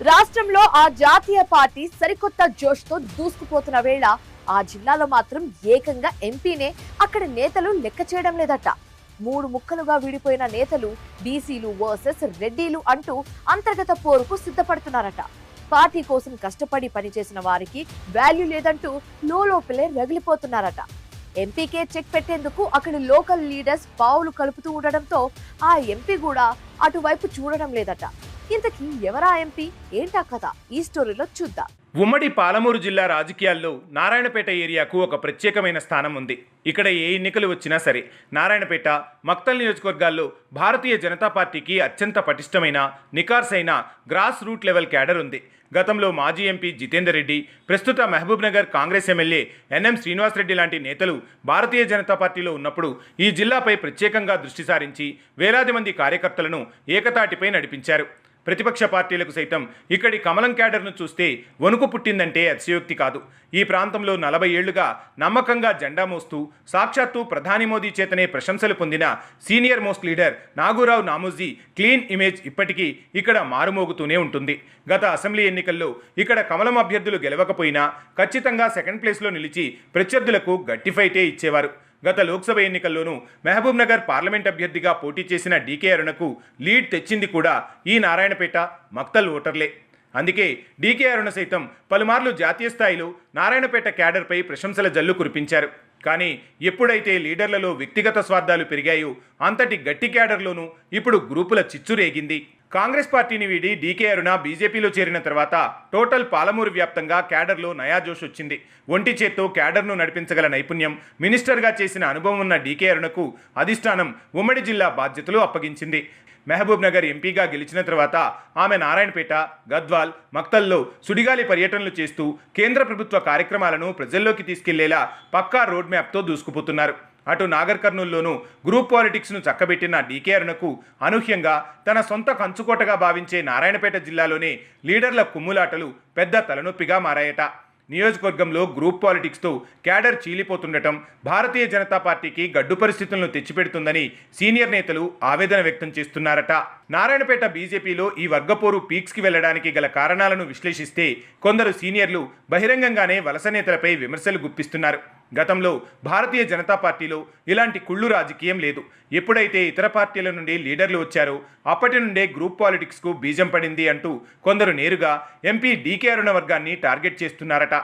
రాష్ట్రంలో ఆ జాతీయ పార్టీ సరికొత్త జోష్తో దూసుకుపోతున్న వేళ ఆ జిల్లాలో మాత్రం ఏకంగా ఎంపీనే అక్కడ నేతలు లెక్క చేయడం లేదట. మూడు ముక్కలుగా విడిపోయిన నేతలు బీసీలు వర్సెస్ రెడ్డిలు అంటూ అంతర్గత పోరుకు సిద్ధపడుతున్నారట. పార్టీ కోసం కష్టపడి పనిచేసిన వారికి వాల్యూ లేదంటూ లోపలే రగిలిపోతున్నారట. ఎంపీకే చెక్ పెట్టేందుకు అక్కడి లోకల్ లీడర్స్ పావులు కలుపుతూ ఉండడంతో ఆ ఎంపీ కూడా అటువైపు చూడడం లేదట. ఇంతకీ ఎవరా ఎంపీ, ఏంటా కథ, ఈ స్టోరీలో చూద్దాం. ఉమ్మడి పాలమూరు జిల్లా రాజకీయాల్లో నారాయణపేట ఏరియాకు ఒక ప్రత్యేకమైన స్థానం ఉంది. ఇక్కడ ఏ ఎన్నికలు వచ్చినా సరే నారాయణపేట, మక్తల్ నియోజకవర్గాల్లో భారతీయ జనతా పార్టీకి అత్యంత పటిష్టమైన, నికార్సైన గ్రాస్ రూట్ లెవెల్ క్యాడర్ ఉంది. గతంలో మాజీ ఎంపీ జితేందర్ రెడ్డి, ప్రస్తుత మహబూబ్ నగర్ కాంగ్రెస్ ఎమ్మెల్యే ఎన్ఎం శ్రీనివాసరెడ్డి లాంటి నేతలు భారతీయ జనతా పార్టీలో ఉన్నప్పుడు ఈ జిల్లాపై ప్రత్యేకంగా దృష్టి సారించి వేలాది మంది కార్యకర్తలను ఏకతాటిపై నడిపించారు. ప్రతిపక్ష పార్టీలకు సైతం ఇక్కడి కమలం క్యాడర్ను చూస్తే వణుకు పుట్టిందంటే అతిశయోక్తి కాదు. ఈ ప్రాంతంలో 40 ఏళ్లుగా నమ్మకంగా జెండా మోస్తూ సాక్షాత్తు ప్రధాని మోదీ చేతనే ప్రశంసలు పొందిన senior most leader Nagurao Namoji clean image ఇప్పటికీ ఇక్కడ మారుమోగుతూనే ఉంటుంది. గత అసెంబ్లీ ఎన్నికల్లో ఇక్కడ కమలం అభ్యర్థులు గెలవకపోయినా ఖచ్చితంగా సెకండ్ ప్లేస్లో నిలిచి ప్రత్యర్థులకు గట్టి ఫైటే ఇచ్చేవారు. గత లోక్సభ ఎన్నికల్లోనూ మహబూబ్ నగర్ పార్లమెంట్ అభ్యర్థిగా పోటీ చేసిన డీకే అరుణకు లీడ్ తెచ్చింది కూడా ఈ నారాయణపేట, మక్తల్ ఓటర్లే. అందుకే డీకే అరుణ సైతం పలుమార్లు జాతీయ స్థాయిలో నారాయణపేట క్యాడర్పై ప్రశంసల జల్లు కురిపించారు. కానీ ఎప్పుడైతే లీడర్లలో వ్యక్తిగత స్వార్థాలు పెరిగాయో అంతటి గట్టి క్యాడర్లోనూ ఇప్పుడు గ్రూపుల చిచ్చు రేగింది. కాంగ్రెస్ పార్టీని వీడి డీకే అరుణ బీజేపీలో చేరిన తర్వాత టోటల్ పాలమూరు వ్యాప్తంగా క్యాడర్లో నయా జోష్ వచ్చింది. ఒంటి చేత్తో క్యాడర్ను నడిపించగల నైపుణ్యం, మినిస్టర్గా చేసిన అనుభవం ఉన్న డీకే అరుణకు అధిష్టానం ఉమ్మడి జిల్లా బాధ్యతలు అప్పగించింది. మహబూబ్ నగర్ ఎంపీగా గెలిచిన తర్వాత ఆమె నారాయణపేట, గద్వాల్, మక్తల్లో సుడిగాలి పర్యటనలు చేస్తూ కేంద్ర ప్రభుత్వ కార్యక్రమాలను ప్రజల్లోకి తీసుకెళ్లేలా పక్కా రోడ్ మ్యాప్తో దూసుకుపోతున్నారు. అటు నాగర్ కర్నూల్లోనూ గ్రూప్ పాలిటిక్స్ను చక్కబెట్టిన డీకే అరుణకు అనూహ్యంగా తన సొంత కంచుకోటగా భావించే నారాయణపేట జిల్లాలోనే లీడర్ల కుమ్ములాటలు పెద్ద తలనొప్పిగా మారాయట. నియోజకవర్గంలో గ్రూప్ పాలిటిక్స్తో క్యాడర్ చీలిపోతుండటం భారతీయ జనతా పార్టీకి గడ్డు పరిస్థితులను తెచ్చిపెడుతుందని సీనియర్ నేతలు ఆవేదన వ్యక్తం చేస్తున్నారట. నారాయణపేట బీజేపీలో ఈ వర్గపోరు పీక్స్కి వెళ్లడానికి గల కారణాలను విశ్లేషిస్తే కొందరు సీనియర్లు బహిరంగంగానే వలస నేతలపై విమర్శలు గుప్పిస్తున్నారు. గతంలో భారతీయ జనతా పార్టీలో ఇలాంటి కుళ్ళు రాజకీయం లేదు. ఎప్పుడైతే ఇతర పార్టీల నుండి లీడర్లు వచ్చారో అప్పటి నుండే గ్రూప్ పాలిటిక్స్కు బీజం పడింది అంటూ కొందరు నేరుగా ఎంపీ డీకే అరుణ వర్గాన్ని టార్గెట్ చేస్తున్నారట.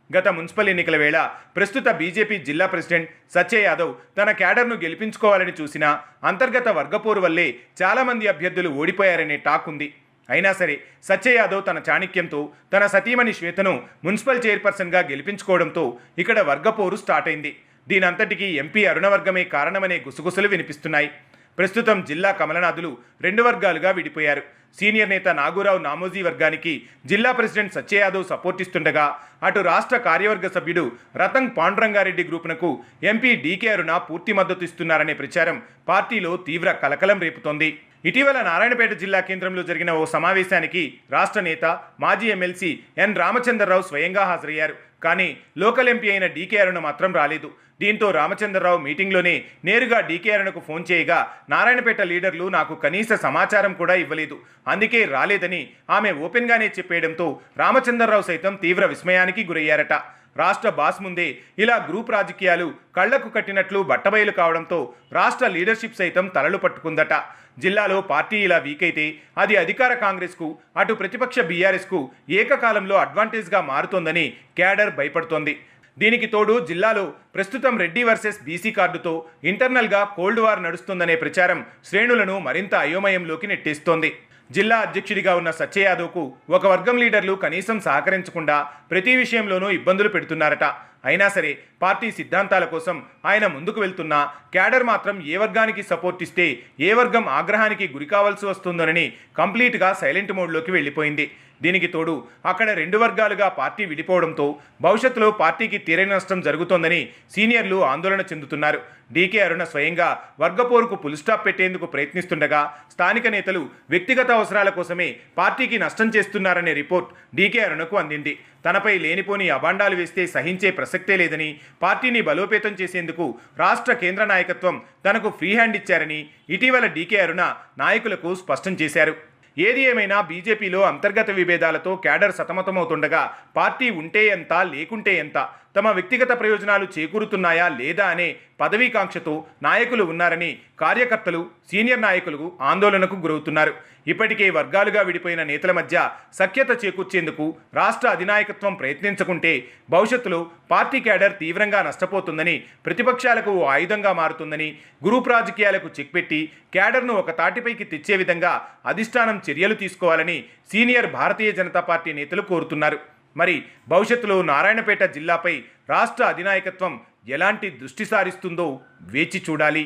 గత మున్సిపల్ ఎన్నికల వేళ ప్రస్తుత బీజేపీ జిల్లా ప్రెసిడెంట్ సత్య యాదవ్ తన క్యాడర్ను గెలిపించుకోవాలని చూసినా అంతర్గత వర్గపోరు వల్లే చాలామంది అభ్యర్థులు ఓడిపోయారనే టాక్ ఉంది. అయినా సరే సత్య యాదవ్ తన చాణక్యంతో తన సతీమణి శ్వేతను మున్సిపల్ చైర్పర్సన్గా గెలిపించుకోవడంతో ఇక్కడ వర్గపోరు స్టార్ట్ అయింది. దీనంతటికీ ఎంపీ అరుణవర్గమే కారణమనే గుసగుసలు వినిపిస్తున్నాయి. ప్రస్తుతం జిల్లా కమలనాథులు 2 వర్గాలుగా విడిపోయారు. సీనియర్ నేత నాగూరావు నామోజీ వర్గానికి జిల్లా ప్రెసిడెంట్ సత్య యాదవ్ సపోర్ట్ ఇస్తుండగా అటు రాష్ట్ర కార్యవర్గ సభ్యుడు రతంగ్ పాండురంగారెడ్డి గ్రూపునకు ఎంపీ డీకే అరుణ పూర్తి మద్దతు ఇస్తున్నారనే ప్రచారం పార్టీలో తీవ్ర కలకలం రేపుతోంది. ఇటీవల నారాయణపేట జిల్లా కేంద్రంలో జరిగిన ఓ సమావేశానికి రాష్ట్ర నేత, మాజీ ఎమ్మెల్సీ ఎన్ రామచంద్రరావు స్వయంగా హాజరయ్యారు. కానీ లోకల్ ఎంపీ అయిన డీకే అరుణ మాత్రం రాలేదు. దీంతో రామచంద్రరావు మీటింగ్లోనే నేరుగా డీకే అరుణకు ఫోన్ చేయగా నారాయణపేట లీడర్లు నాకు కనీస సమాచారం కూడా ఇవ్వలేదు, అందుకే రాలేదని ఆమె ఓపెన్గానే చెప్పేయడంతో రామచంద్రరావు సైతం తీవ్ర విస్మయానికి గురయ్యారట. రాష్ట్ర బాస్ ముందే ఇలా గ్రూప్ రాజకీయాలు కళ్లకు కట్టినట్లు బట్టబయలు కావడంతో రాష్ట్ర లీడర్షిప్ సైతం తలలు పట్టుకుందట. జిల్లాలో పార్టీ ఇలా వీక్ అయితే అది అధికార కాంగ్రెస్కు, అటు ప్రతిపక్ష బీఆర్ఎస్కు ఏకకాలంలో అడ్వాంటేజ్గా మారుతోందని క్యాడర్ భయపడుతోంది. దీనికి తోడు జిల్లాలో ప్రస్తుతం రెడ్డి వర్సెస్ బీసీ కార్డుతో ఇంటర్నల్గా కోల్డ్ వార్ నడుస్తుందనే ప్రచారం శ్రేణులను మరింత అయోమయంలోకి నెట్టేస్తోంది. జిల్లా అధ్యక్షుడిగా ఉన్న సత్య యాదవ్కు ఒక వర్గం లీడర్లు కనీసం సహకరించకుండా ప్రతి విషయంలోనూ ఇబ్బందులు పెడుతున్నారట. అయినా సరే పార్టీ సిద్ధాంతాల కోసం ఆయన ముందుకు వెళ్తున్నా క్యాడర్ మాత్రం ఏ వర్గానికి సపోర్ట్ ఇస్తే ఏ వర్గం ఆగ్రహానికి గురి కావాల్సి వస్తుందోనని కంప్లీట్గా సైలెంట్ మోడ్లోకి వెళ్ళిపోయింది. దీనికి తోడు అక్కడ 2 వర్గాలుగా పార్టీ విడిపోవడంతో భవిష్యత్తులో పార్టీకి తీరని నష్టం జరుగుతోందని సీనియర్లు ఆందోళన చెందుతున్నారు. డీకే అరుణ స్వయంగా వర్గపోరుకు పులిస్టాప్ పెట్టేందుకు ప్రయత్నిస్తుండగా స్థానిక నేతలు వ్యక్తిగత అవసరాల కోసమే పార్టీకి నష్టం చేస్తున్నారనే రిపోర్ట్ డీకే అరుణకు అందింది. తనపై లేనిపోని అబాండాలు వేస్తే సహించే ప్రసక్తే లేదని, పార్టీని బలోపేతం చేసేందుకు రాష్ట్ర కేంద్ర నాయకత్వం తనకు ఫ్రీ హ్యాండ్ ఇచ్చారని ఇటీవల డీకే అరుణ నాయకులకు స్పష్టం చేశారు. ఏది ఏమైనా బీజేపీలో అంతర్గత విభేదాలతో క్యాడర్ సతమతమవుతుండగా పార్టీ ఉంటే ఎంత లేకుంటే ఎంత, తమ వ్యక్తిగత ప్రయోజనాలు చేకూరుతున్నాయా లేదా అనే పదవీకాంక్షతో నాయకులు ఉన్నారని కార్యకర్తలు, సీనియర్ నాయకులు ఆందోళనకు గురవుతున్నారు. ఇప్పటికే వర్గాలుగా విడిపోయిన నేతల మధ్య సఖ్యత చేకూర్చేందుకు రాష్ట్ర అధినాయకత్వం ప్రయత్నించకుంటే భవిష్యత్తులో పార్టీ క్యాడర్ తీవ్రంగా నష్టపోతుందని, ప్రతిపక్షాలకు ఓ ఆయుధంగా మారుతుందని, గ్రూప్ రాజకీయాలకు చెక్ పెట్టి క్యాడర్ను ఒక తాటిపైకి తెచ్చే విధంగా అధిష్టానం చర్యలు తీసుకోవాలని సీనియర్ భారతీయ జనతా పార్టీ నేతలు కోరుతున్నారు. మరి భవిష్యత్తులో నారాయణపేట జిల్లాపై రాష్ట్ర అధినాయకత్వం ఎలాంటి దృష్టి సారిస్తుందో వేచి చూడాలి.